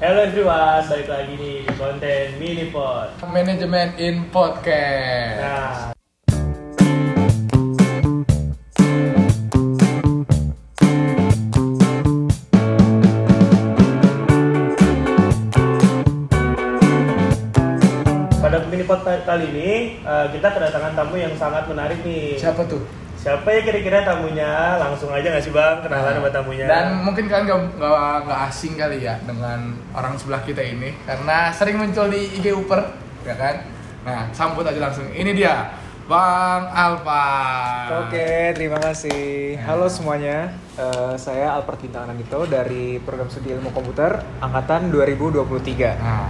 Hello everyone, balik lagi nih di konten Minipod. Manajemen in Podcast. Nah, pada Minipod kali ini kita kedatangan tamu yang sangat menarik nih. Siapa tuh? Siapa ya kira-kira tamunya? Langsung aja nggak sih bang, kenalan sama tamunya. Dan mungkin kalian nggak asing kali ya dengan orang sebelah kita ini, karena sering muncul di IG Uper, ya kan? Nah, sambut aja langsung. Ini dia, Bang Alpar. Oke, terima kasih. Halo semuanya, saya Alpar Bintangan Anito dari Program Studi Ilmu Komputer Angkatan 2023. Nah,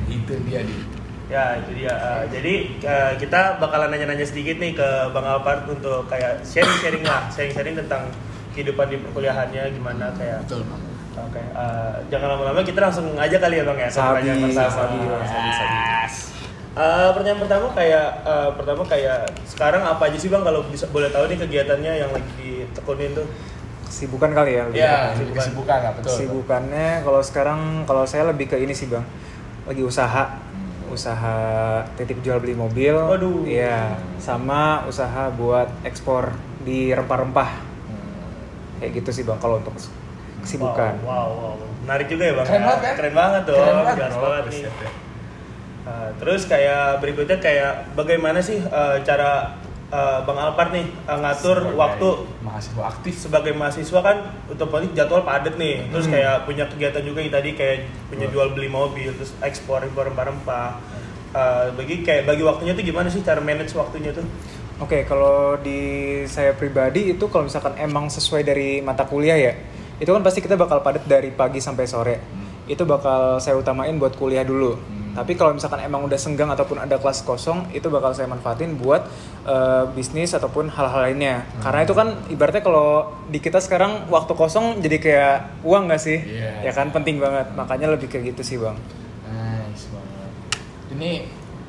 itu dia di. Ya itu dia. Jadi kita bakalan nanya-nanya sedikit nih ke Bang Alpar untuk kayak sharing-sharing tentang kehidupan di perkuliahannya gimana kayak. Betul, Bang. Oke, jangan lama-lama, kita langsung aja kali ya Bang ya. Pertanyaan pertama. Pertanyaan pertama kayak sekarang apa aja sih Bang, kalau bisa boleh tahu nih kegiatannya yang lagi ditekunin tuh? Kesibukan kali ya? Iya, kesibukan lah, betul. Kesibukannya kalau saya lebih ke ini sih Bang, lagi usaha titip jual beli mobil. Waduh. Iya, sama usaha buat ekspor di rempah-rempah. Kayak gitu sih Bang kalau untuk kesibukan. Wow. Menarik juga ya Bang. Keren banget kan? Keren banget dong. Keren banget. Jelas banget nih. Terus kayak berikutnya kayak bagaimana sih cara Bang Alpar nih ngatur sebagai waktu mahasiswa aktif. sebagai mahasiswa kan otomatis jadwal padat nih. Terus kayak punya kegiatan juga yang tadi kayak punya jual beli mobil, terus ekspor rempah-rempah. Bagi waktunya tuh gimana sih cara manage waktunya tuh? Oke, kalau di saya pribadi itu kalau misalkan emang sesuai dari mata kuliah ya, itu kan pasti kita bakal padat dari pagi sampai sore. Itu bakal saya utamain buat kuliah dulu. Tapi kalau misalkan emang udah senggang ataupun ada kelas kosong, itu bakal saya manfaatin buat bisnis ataupun hal-hal lainnya. Karena itu kan ibaratnya kalau di kita sekarang waktu kosong jadi kayak uang nggak sih? Iya. Ya kan, penting banget. Makanya lebih kayak gitu sih Bang. Nice banget. Ini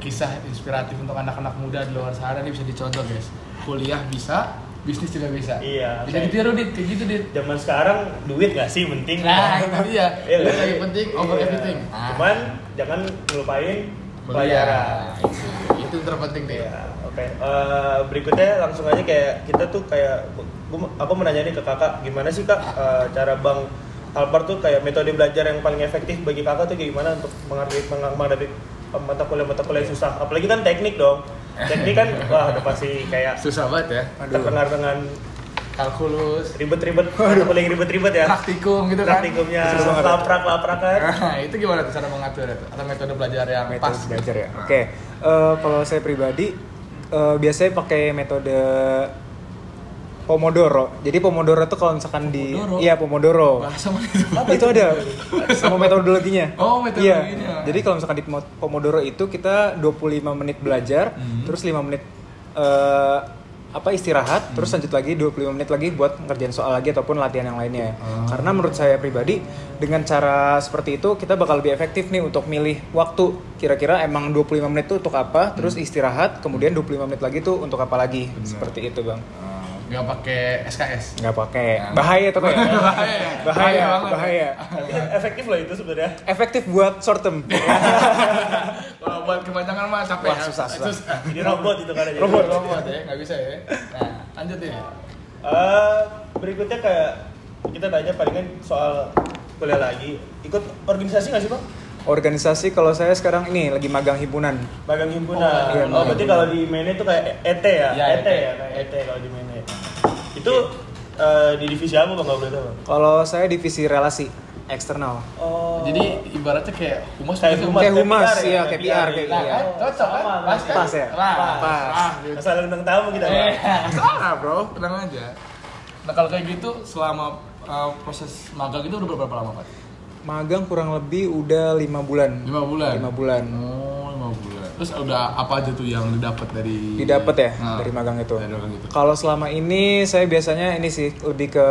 kisah inspiratif untuk anak-anak muda di luar sana, ini bisa dicontoh guys. Kuliah bisa, bisnis juga bisa. Iya. Bisa ditiru Dit, kayak gitu Dit. Zaman sekarang duit nggak sih penting? Nah, itu dia. Iya, Duit kan? lagi penting over Iya. everything. Cuman jangan ngelupain pelajaran. Itu terpenting deh. Iya, oke. Berikutnya langsung aja kayak kita tuh kayak aku mau nanya nih ke kakak, gimana sih kak cara Bang Alpar tuh kayak metode belajar yang paling efektif bagi kakak tuh gimana untuk menghadapi mata kuliah yang susah, apalagi kan teknik dong. Teknik kan wah udah pasti kayak Susah banget ya. terdengar dengan Kalkulus, ribet-ribet, mata kuliah yang ribet-ribet ya. praktikum gitu kan. Praktikumnya laprak kan. Nah, itu gimana tuh cara mengatur itu? Atau metode belajar yang Metode pas? belajar ya. Oke. Kalau saya pribadi biasanya pakai metode Pomodoro. Jadi Pomodoro tuh kalau misalkan Pomodoro? Iya, Pomodoro. Bahasa mana itu? Itu ada sama metodologinya. Oh, metodologinya. Iya. Jadi kalau misalkan di Pomodoro itu kita 25 menit belajar, terus 5 menit istirahat, terus lanjut lagi 25 menit lagi buat ngerjain soal lagi ataupun latihan yang lainnya. Karena menurut saya pribadi dengan cara seperti itu kita bakal lebih efektif nih untuk milih waktu. Kira-kira emang 25 menit tuh untuk apa, terus istirahat, kemudian 25 menit lagi tuh untuk apa lagi. Seperti itu, Bang. Nggak pakai SKS. Nggak pakai. Bahaya tuh kayak. Bahaya banget. Bahaya. Tapi efektif loh itu sebenarnya. Efektif buat short term. Kalau buat kepanjangan mah capek. Wah, susah. Jadi robot itu kan aja. Robot ya, nggak bisa ya. Nah, lanjut ya. Berikutnya kayak kita tanya palingan soal kuliah lagi. Ikut organisasi nggak sih bang? Organisasi kalau saya sekarang ini lagi magang himpunan. Magang himpunan. Iya, Oh berarti kalau di Mene itu kayak ET ya? Iya, ET ya, kayak ET kalau di Mene. Itu di divisi apa bang, nggak boleh tahu bang? Kalau saya divisi relasi eksternal. Oh. Jadi ibaratnya kayak humas Kayak gitu. humas. Kayak humas, PR ya, iya, kayak kayak PR PR kayak Nah, iya. kan cocok kan? Sama, Pas kan? Pas ya? Pas. Gitu. Asal undang tamu kita bang. Salah bro, tenang aja. Nah kalau kayak gitu selama proses magang itu udah berapa lama Pak? Magang kurang lebih udah 5 bulan. 5 bulan? 5 bulan. Oh 5 bulan. Terus udah apa aja tuh yang didapat dari? Didapat ya Nah, dari magang itu. dari magang itu. Kalau selama ini saya biasanya ini sih lebih ke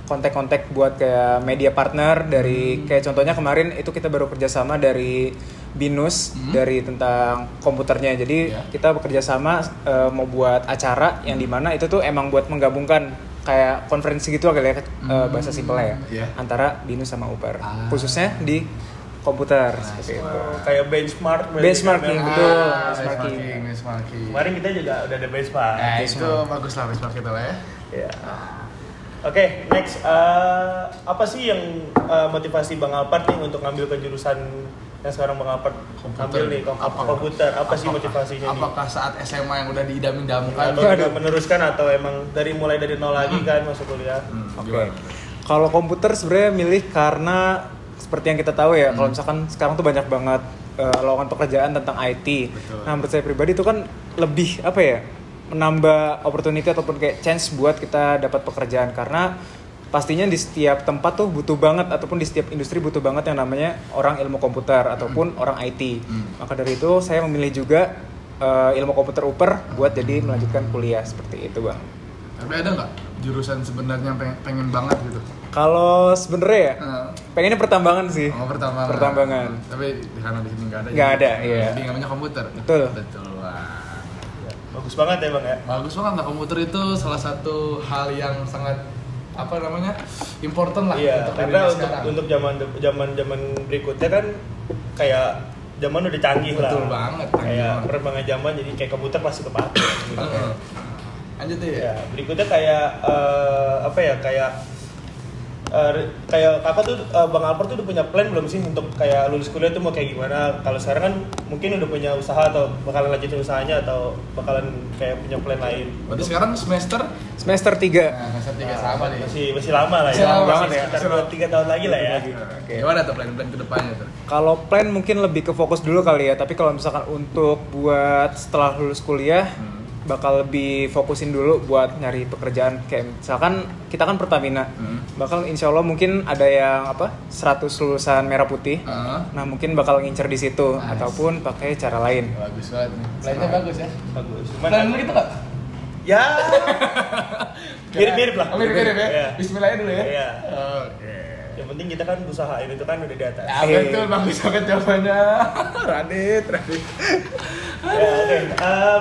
kontak-kontak buat kayak media partner dari kayak contohnya kemarin itu kita baru kerjasama dari BINUS dari tentang komputernya. Jadi kita bekerja sama mau buat acara yang dimana itu tuh emang buat menggabungkan kayak konferensi gitu kali ya bahasa simpelnya ya Iya. antara BINUS sama UPR khususnya di komputer Nah, seperti itu. Kayak benchmark berarti Benchmarking, kan, betul. benchmarking. Kemarin kita juga udah ada benchmark. Nah, itu bagus lah benchmark kita lah ya. Ya. Oke, next apa sih yang motivasi Bang Alphard nih untuk ngambil ke jurusan yang sekarang Bang Alphard ambil nih komputer? Apa sih motivasinya nih? Apakah saat SMA yang udah diidam-idamkan Atau juga meneruskan atau emang mulai dari nol lagi kan masuk kuliah? Oke. Kalau komputer sebenarnya milih karena seperti yang kita tahu ya, kalau misalkan sekarang tuh banyak banget lowongan pekerjaan tentang IT. Betul. Nah, menurut saya pribadi itu kan lebih apa ya? Menambah opportunity ataupun kayak chance buat kita dapat pekerjaan, karena pastinya di setiap tempat tuh butuh banget ataupun di setiap industri butuh banget yang namanya orang ilmu komputer ataupun orang IT. Maka dari itu saya memilih juga ilmu komputer upper buat jadi melanjutkan kuliah seperti itu, Bang. Tapi ada nggak jurusan sebenarnya yang pengen banget gitu? Kalau sebenarnya ya, pengennya pertambangan sih. Oh, pertambangan. Pertambangan. Tapi di sana di sini nggak ada. Nggak ada, iya. Jadi namanya komputer. Betul. Betul. Wah. Bagus banget ya Bang ya. Bagus banget lah, komputer itu salah satu hal yang sangat apa namanya important lah Iya, untuk karena Indonesia sekarang. untuk zaman berikutnya kan kayak zaman udah canggih lah. Betul banget. Kayak perkembangan zaman jadi kayak komputer pasti kepake. Lanjut ya. Ya, berikutnya kayak apa ya kayak kakak tuh Bang Alphard tuh udah punya plan belum sih untuk kayak lulus kuliah tuh mau kayak gimana? Kalau sekarang kan mungkin udah punya usaha atau bakalan lanjutin usahanya atau bakalan kayak punya plan lain. Berarti sekarang semester? Semester 3. Nah, semester 3 sama nih. Masih lama lah ya. Masih lama banget ya. Sekitar 2-3 tahun lagi lah ya. Oke. Gimana tuh plan-plan ke depannya tuh? Kalau plan mungkin lebih ke fokus dulu kali ya, tapi kalau misalkan untuk buat setelah lulus kuliah bakal lebih fokusin dulu buat nyari pekerjaan, kayak misalkan kita kan Pertamina, bakal insya Allah mungkin ada yang 100 lulusan merah putih, nah mungkin bakal ngincer di situ ataupun pakai cara lain. Bagus banget nih. Plannya bagus ya. Bagus. Cuman Plan lu gitu nggak? ya mirip-mirip lah. Mirip-mirip ya. Iya. Bismillahnya dulu ya. Iya. Oke. Yang penting kita kan usahain itu kan udah di atas. Ya betul, bagus banget jawabannya. Radit. Ya, oke.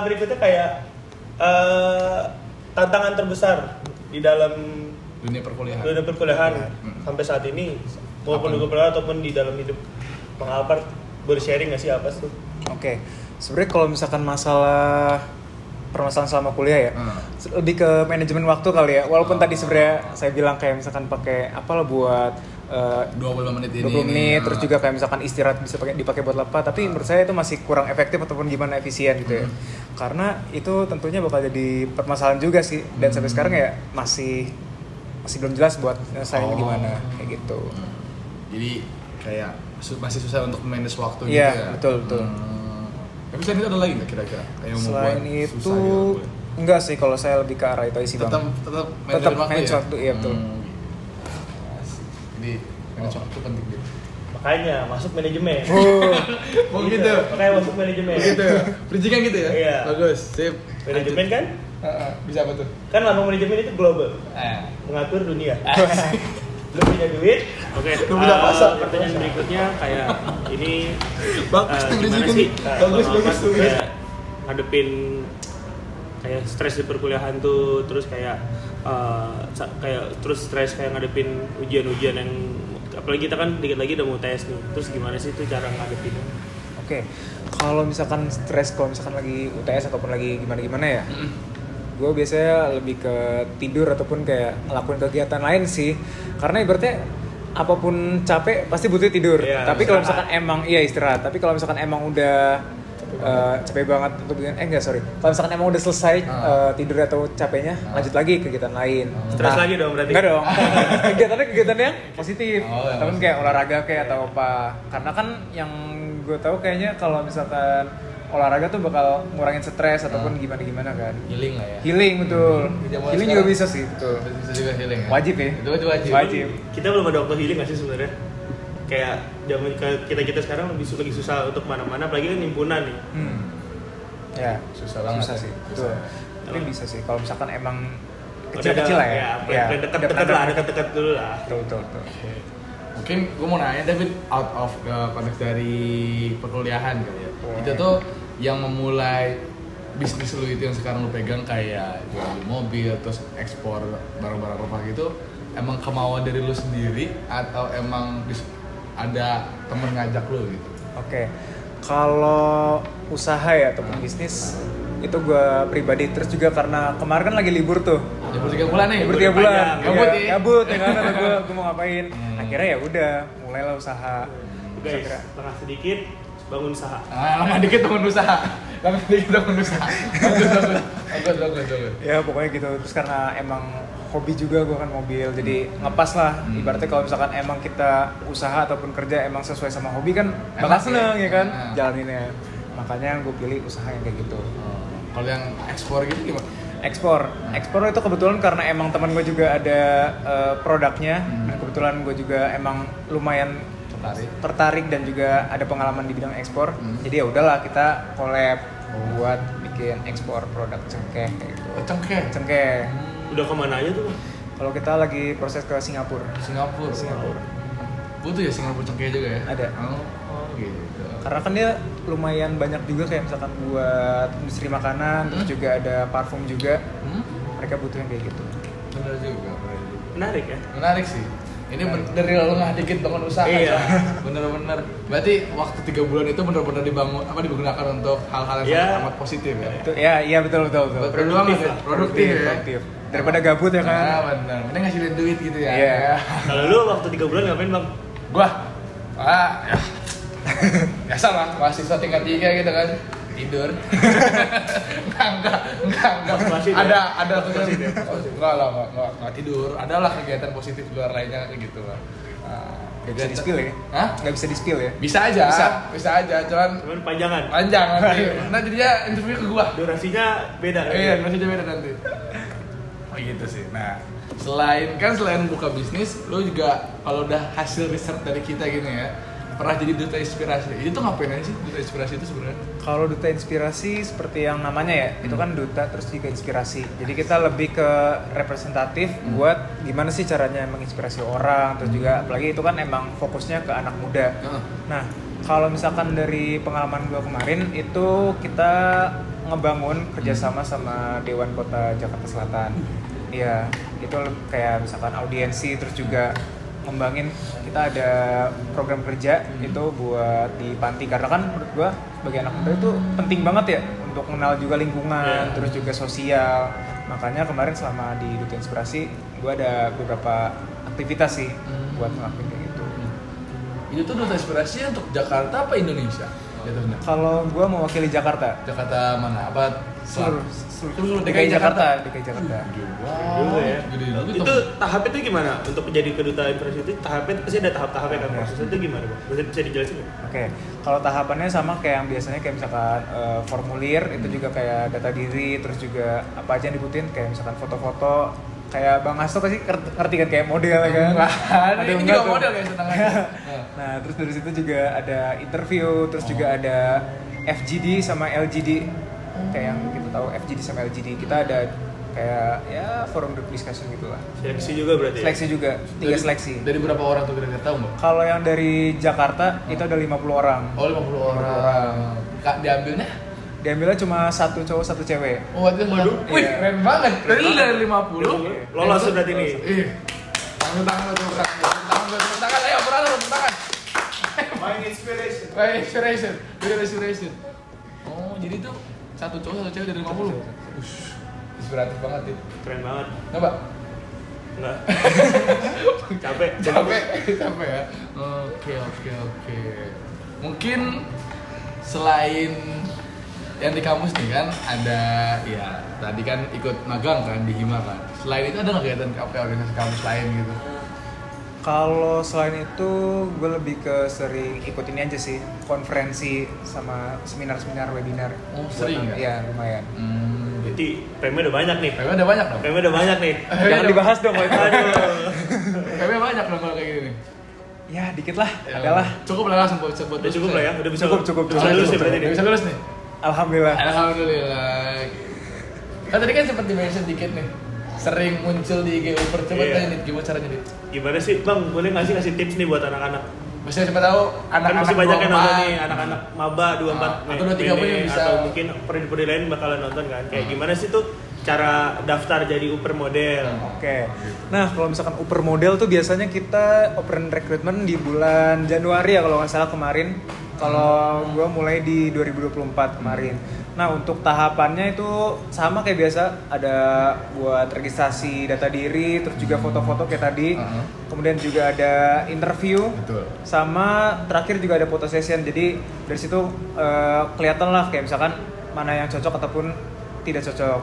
Berikutnya kayak tantangan terbesar di dalam Dunia perkuliahan. sampai saat ini maupun di kuliah ataupun di dalam hidup Bang Alphard, boleh sharing nggak sih apa tuh? Oke, sebenarnya kalau misalkan masalah permasalahan selama kuliah ya, lebih ke manajemen waktu kali ya. Walaupun tadi sebenarnya saya bilang kayak misalkan pakai apalah buat 20 menit ini. 20 menit, terus juga kayak misalkan istirahat bisa dipakai buat apa, tapi menurut saya itu masih kurang efektif ataupun gimana efisien gitu ya. Karena itu tentunya bakal jadi permasalahan juga sih, dan sampai sekarang ya masih belum jelas buat nyelesainnya gimana kayak gitu. Jadi kayak masih susah untuk manage waktu gitu Iya, ya. betul. Tapi selain itu ada lagi nggak kira-kira yang Selain membuat itu susah gitu? enggak sih, kalau saya lebih ke arah itu sih, Bang. Tetap manage waktu, iya betul. Jadi manage waktu penting gitu. Makanya masuk manajemen. Oh gitu. Makanya masuk manajemen. Gitu ya. Bridging gitu ya. Iya. Bagus. Sip. Manajemen kan? Bisa apa tuh? Kan lambang manajemen itu global, mengatur dunia. Lu punya duit, oke. Pertanyaan berikutnya kayak ini gimana sih? Bagus. Kayak ngadepin kayak stres di perkuliahan tuh, terus kayak terus stres kayak ngadepin ujian-ujian yang apalagi kita kan dikit lagi udah mau tes nih. Terus gimana sih itu cara ngadepinnya? Oke. Kalau misalkan stres, kalau misalkan lagi UTS ataupun lagi gimana-gimana ya, gue biasanya lebih ke tidur ataupun kayak ngelakuin kegiatan lain sih. Karena ibaratnya apapun capek pasti butuh tidur. Iya, Tapi kalau misalkan emang istirahat. Tapi kalau misalkan emang udah capek banget untuk kalau misalkan emang udah selesai tidur atau capeknya, lanjut lagi kegiatan lain. Stres lagi dong berarti? Enggak dong. Kegiatan yang positif. Ataupun kayak olahraga kayak atau apa. Karena kan yang gue tahu kayaknya kalau misalkan olahraga tuh bakal ngurangin stres ataupun gimana kan. Healing lah ya. Healing betul. Healing juga bisa sih, betul. Bisa juga healing ya. Wajib ya. Itu wajib. Kita belum ada waktu healing nggak sih sebenarnya? Kayak zaman kita sekarang lagi susah untuk mana-mana, apalagi kan himpunan nih. Ya, susah banget. Susah sih. Betul. Tapi bisa sih kalau misalkan emang Udah kecil-kecil lah ya. dekat-dekat dulu lah. Betul. Mungkin gue mau nanya David, out of konteks dari perkuliahan kali ya. Itu tuh yang memulai bisnis lu itu yang sekarang lu pegang kayak jual mobil terus ekspor barang-barang rumah gitu, emang kemauan dari lu sendiri atau emang ada temen ngajak lu gitu? Oke, kalau usaha ya ataupun bisnis itu gue pribadi, terus juga karena kemarin kan lagi libur tuh, Libur 3 bulan nih. libur 3 bulan, Gabut ya, nih. gabut ya kan, gue mau ngapain? Akhirnya ya udah, mulailah usaha. Guys, tengah sedikit bangun usaha. Lama dikit temen usaha. Lama dikit temen usaha. Bagus. Ya pokoknya gitu. Terus karena emang hobi juga gue kan mobil, jadi ngepas lah. Ibaratnya kalau misalkan emang kita usaha ataupun kerja emang sesuai sama hobi kan bakal Enak seneng ya kan Nah. jalaninnya. Makanya gue pilih usaha yang kayak gitu. Kalau yang ekspor gitu gimana? Ekspor itu kebetulan karena emang teman gue juga ada produknya, dan kebetulan gue juga emang lumayan tertarik dan juga ada pengalaman di bidang ekspor. Jadi ya udahlah kita collab buat bikin ekspor produk cengkeh kayak gitu. Cengkeh. Udah kemana aja tuh, Bang? Kalau kita lagi proses ke Singapura. Singapura. Butuh ya Singapura cengkeh juga ya? Ada. Oh gitu. Karena kan dia lumayan banyak juga kayak misalkan buat industri makanan, terus juga ada parfum juga. Mereka butuh yang kayak gitu. Bener juga. Menarik ya? Menarik sih. Ini dari lo nggak dikit bangun usaha. Iya. Bener-bener. Berarti waktu 3 bulan itu bener-bener digunakan untuk hal-hal yang sangat amat positif ya. Itu ya, iya betul. Produktif. Daripada gabut ya kan. Nah, bener. Ini ngasilin duit gitu ya. Iya. Kalau lu waktu 3 bulan ngapain, Bang? Gua ya. Biasa lah, mahasiswa tingkat 3 gitu kan. Tidur. enggak. Masih ya? Ada kegiatan. Enggak tidur. Adalah kegiatan positif di luar lainnya kayak gitu lah. Gak bisa di-spill ya? Hah? Gak bisa di-spill ya? Bisa aja. Cuman Panjangan. panjang nanti. Nanti dia interview ke gua. Durasinya beda kan? Iya, masih beda nanti. Oh gitu sih. Nah, selain buka bisnis, lu juga kalau udah hasil research dari kita gini ya, pernah jadi duta inspirasi. Itu ngapain aja sih duta inspirasi itu sebenarnya? Kalau duta inspirasi seperti yang namanya ya, itu kan duta terus juga inspirasi. Jadi kita lebih ke representatif buat gimana sih caranya menginspirasi orang, terus juga apalagi itu kan emang fokusnya ke anak muda. Nah, kalau misalkan dari pengalaman gue kemarin itu kita ngebangun kerjasama sama Dewan Kota Jakarta Selatan. Iya, itu kayak misalkan audiensi, terus juga ngembangin kita ada program kerja itu buat di panti, karena kan menurut gua sebagai anak muda itu penting banget ya untuk mengenal juga lingkungan, terus juga sosial. Makanya kemarin selama di Duta Inspirasi gua ada beberapa aktivitas sih buat ngelakuin kayak gitu. Itu tuh duta inspirasi untuk Jakarta apa Indonesia? Kalau gua mewakili Jakarta. Jakarta mana? Apa Seluruh DKI Jakarta. DKI Jakarta. Dulu ya. Itu tahap itu gimana untuk menjadi keduta inspirasi itu? Tahapnya pasti ada tahap-tahapnya kan, prosesnya itu gimana, Bang? Bisa dijelasin nggak? Oke, kalau tahapannya sama kayak yang biasanya kayak misalkan formulir itu juga kayak data diri, terus juga apa aja yang dibutuhin kayak misalkan foto-foto, kayak Bang Hasto pasti ngerti kan kayak model ya kan? Ini juga model kayak senang aja. Nah, terus dari situ juga ada interview, terus juga ada FGD sama LGD. Kayak yang kita tahu FGD sama LGD, kita ada kayak ya forum group discussion gitulah. Seleksi juga berarti. Seleksi juga, 3 seleksi. Dari berapa orang tuh kira-kira tahu nggak? Kalau yang dari Jakarta itu ada 50 orang. Oh 50 orang. Kak diambilnya? Diambilnya cuma 1 cowok 1 cewek. Oh itu wih keren banget. Dari 50. Lolos berarti nih. Tangan, ayo berantem tangan. My inspiration. Inspiration. Oh jadi tuh 1 cowok 1 cewek dari 50. Inspiratif banget ya. Keren banget. Coba. Enggak. Capek ya. Oke. Mungkin selain yang di kampus nih kan ada ya tadi kan ikut magang kan di Hima kan. Selain itu ada nggak kegiatan organisasi kampus lain gitu? Kalau selain itu gue lebih ke sering ikut ini aja sih, konferensi sama seminar-seminar webinar. Oh sering ya? Iya lumayan. Berarti PM udah banyak nih. PM udah banyak dong? PM udah banyak nih. Jangan dibahas dong kalau itu. Aduh. PM banyak dong kalau kayak gini. Ya dikit lah, adalah. Cukup lah langsung buat Udah cukup lah ya, udah bisa. Cukup. Bisa lulus ya berarti nih. Bisa lulus nih. Alhamdulillah. Kan tadi kan sempat di-mention dikit nih. Sering muncul di IG Uper. Coba tanya nih gimana caranya nih. Gimana sih, Bang? Boleh nggak sih kasih tips nih buat anak-anak? Maksudnya siapa tahu Kan masih banyak yang nonton nih, anak-anak maba 24 atau 23 pun yang bisa. atau mungkin prodi-prodi lain bakalan nonton kan. Kayak gimana sih tuh cara daftar jadi Uper model. Oke. Nah, kalau misalkan Uper model tuh biasanya kita open recruitment di bulan Januari ya kalau nggak salah kemarin. Kalau gue mulai di 2024 kemarin. Nah, untuk tahapannya itu sama kayak biasa, ada buat registrasi data diri, terus juga foto-foto kayak tadi. Kemudian juga ada interview. Betul. Sama terakhir juga ada foto session. Jadi dari situ kelihatan lah kayak misalkan mana yang cocok ataupun tidak cocok.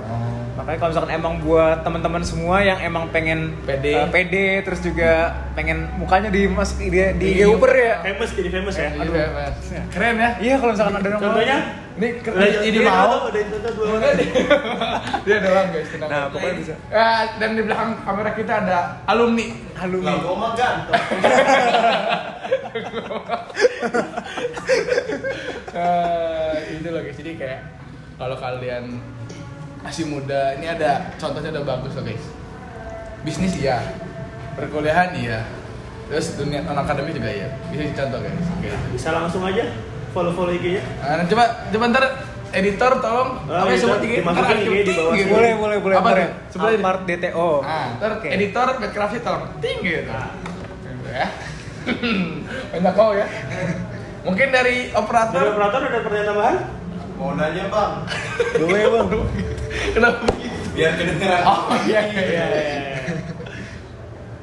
Makanya kalau misalkan emang buat teman-teman semua yang emang pengen pede terus juga pengen mukanya dimasuk di IG Uper ya. Jadi famous ya. Aduh, keren ya. Iya, kalau misalkan ada nomor. Contohnya Ini jadi mau udah itu dua orang. Dia doang guys, tenang. Nah, pokoknya bisa. Dan di belakang kamera kita ada alumni. Lah gua mah ganteng. Itu loh guys. Jadi kayak kalau kalian masih muda, ini ada contohnya udah bagus loh guys. Bisnis iya, perkuliahan iya, terus dunia non akademik juga iya. Bisa dicontoh guys. Gitu. Bisa langsung aja follow IG-nya. Nah, coba ntar editor tolong apa sebut IG? Dimasukin IG di bawah. Gitu. Boleh. Apa Ntar tuh? ya. Sebut aja. Alphard DTO. Nah, ntar Oke. editor backcraftnya tolong ting gitu. Gitu ya. Banyak mau ya. Mungkin dari Dari operator. operator ada pertanyaan tambahan? Mau nanya bang, Boleh bang. Kenapa gitu? biar kedengeran. Oh iya.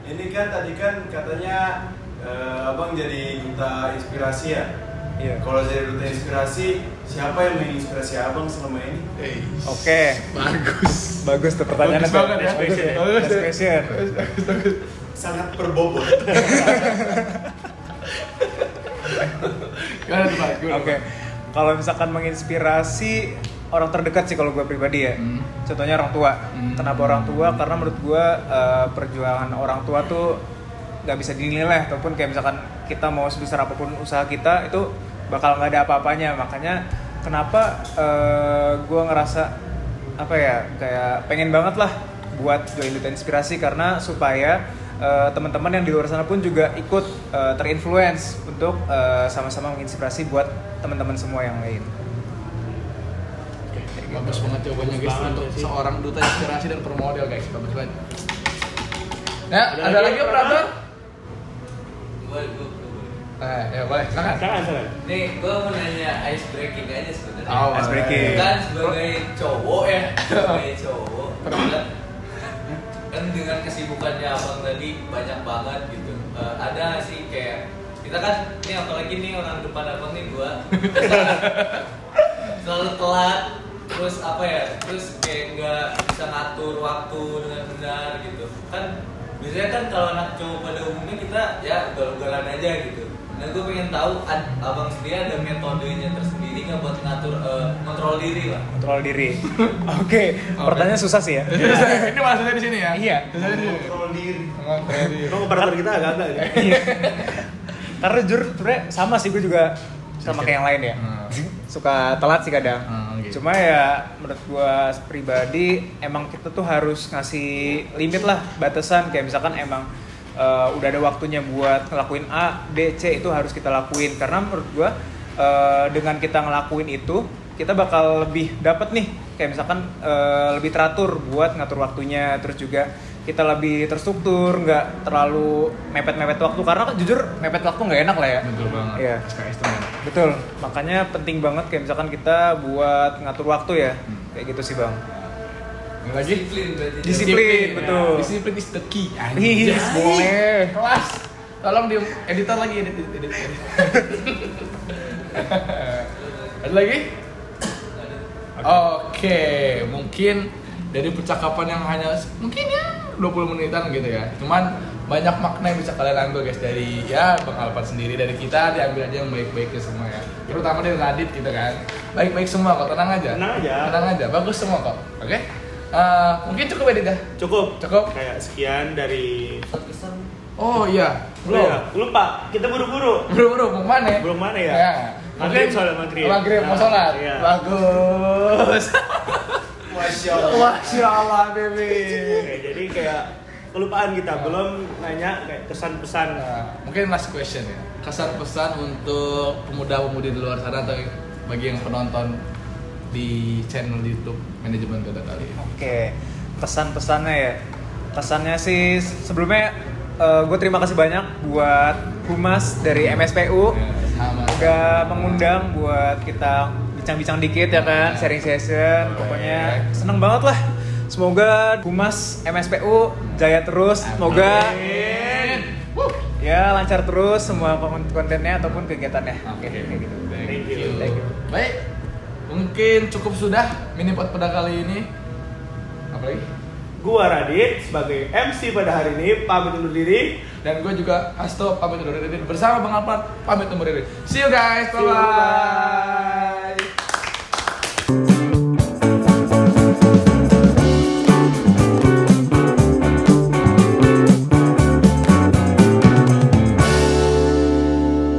Ini kan tadi kan katanya abang jadi duta inspirasi ya. Iya. Kalau jadi duta inspirasi, siapa yang menginspirasi abang selama ini? Oke. Bagus tuh pertanyaannya. Bagus banget ya. Bagus ya. Bagus Next ya. question. Sangat berbobot. Gimana tuh Pak? Oke. Kalau misalkan menginspirasi orang terdekat sih kalau gue pribadi ya. Contohnya orang tua. Kenapa orang tua? Karena menurut gue perjuangan orang tua tuh nggak bisa dinilai, ataupun kayak misalkan kita mau sebesar apapun usaha kita itu bakal nggak ada apa-apanya. Makanya kenapa gue ngerasa apa ya, kayak pengen banget lah buat join duta inspirasi, karena supaya teman-teman yang di luar sana pun juga ikut terinfluence untuk sama-sama menginspirasi buat teman-teman semua yang lain. Bagus banget jawabannya guys untuk seorang duta inspirasi dan permodel guys, bagus banget. Nah, ada lagi operator? Gue Ya boleh, silakan. Silakan. nih, gue mau nanya ice breaking aja sebenarnya. Oh, Ice breaking. Kan sebagai cowok ya, sebagai cowok kan dengan kesibukannya abang tadi banyak banget gitu. Ada sih kayak kita kan ini apalagi nih orang depan abang nih gua selalu telat, terus apa ya, terus kayak nggak bisa ngatur waktu dengan benar gitu kan. Biasanya kan kalau anak cowok pada umumnya kita ya ugal-ugalan aja gitu. Nah gue pengen tahu abang sendiri ada metodenya tersendiri nggak buat ngatur kontrol diri lah. Kontrol diri. Oke, pertanyaan susah sih ya. Ini maksudnya di sini ya? Iya. Maksudnya di sini. Kontrol diri. Kontrol diri. Emang operator kita agak-agak ya? Iya. Karena jujur sebenarnya sama sih, gue juga sama kayak yang lain ya. Suka telat sih kadang. Gitu. Cuma ya menurut gue pribadi emang kita tuh harus ngasih limit lah, batasan, kayak misalkan emang udah ada waktunya buat ngelakuin A, B, C, itu harus kita lakuin. Karena menurut gue dengan kita ngelakuin itu kita bakal lebih dapet nih, kayak misalkan lebih teratur buat ngatur waktunya, terus juga kita lebih terstruktur, nggak terlalu mepet-mepet waktu, karena kan jujur mepet waktu nggak enak lah ya. Betul banget. Iya. SKS tuh enak. Betul, makanya penting banget kayak misalkan kita buat ngatur waktu ya, kayak gitu sih bang. Ini lagi? Disiplin berarti. Disiplin, betul. Disiplin is the key. Yes, boleh. Kelas. Tolong di editor lagi, edit. Ada lagi? Oke, mungkin dari percakapan yang hanya mungkin ya 20 menitan gitu ya. Cuman banyak makna yang bisa kalian ambil guys dari ya Bang Alphard sendiri, dari kita diambil aja yang baik-baiknya semua ya. Terutama dari Radit gitu kan. Baik-baik semua kok, tenang aja. Tenang aja, bagus semua kok. Oke? Mungkin cukup ya Dit ya? Cukup. Kayak sekian dari Pesan Oh iya, belum. belum. Ya, lupa. Kita buru-buru. Buru-buru mau mana? Belum mana ya? Ya. Maghrib Mungkin- soalnya maghrib. Maghrib mau Nah, sholat. iya. Bagus. Masya Allah. Masya Allah, baby. Oke, jadi kayak kelupaan kita belum nanya kayak kesan-pesan. Nah, mungkin last question ya. Kesan pesan untuk pemuda-pemudi di luar sana atau bagi yang penonton di channel YouTube Manajemen Kota kali ini. Oke, pesan-pesannya ya. Pesannya sih sebelumnya gue terima kasih banyak buat Humas dari MSPU Ya, sama. udah mengundang buat kita bincang-bincang dikit ya kan, sharing session. Pokoknya seneng banget lah. Semoga Humas MSPU jaya terus. Semoga ya lancar terus semua kontennya ataupun kegiatannya. Oke, kayak gitu. Thank you. Thank you. Baik, mungkin cukup sudah Minipod pada kali ini. Apa lagi? Gua Radit sebagai MC pada hari ini pamit undur diri. Dan gue juga Hasto pamit undur diri bersama Bang Alpar pamit undur diri. See you guys, See you, bye.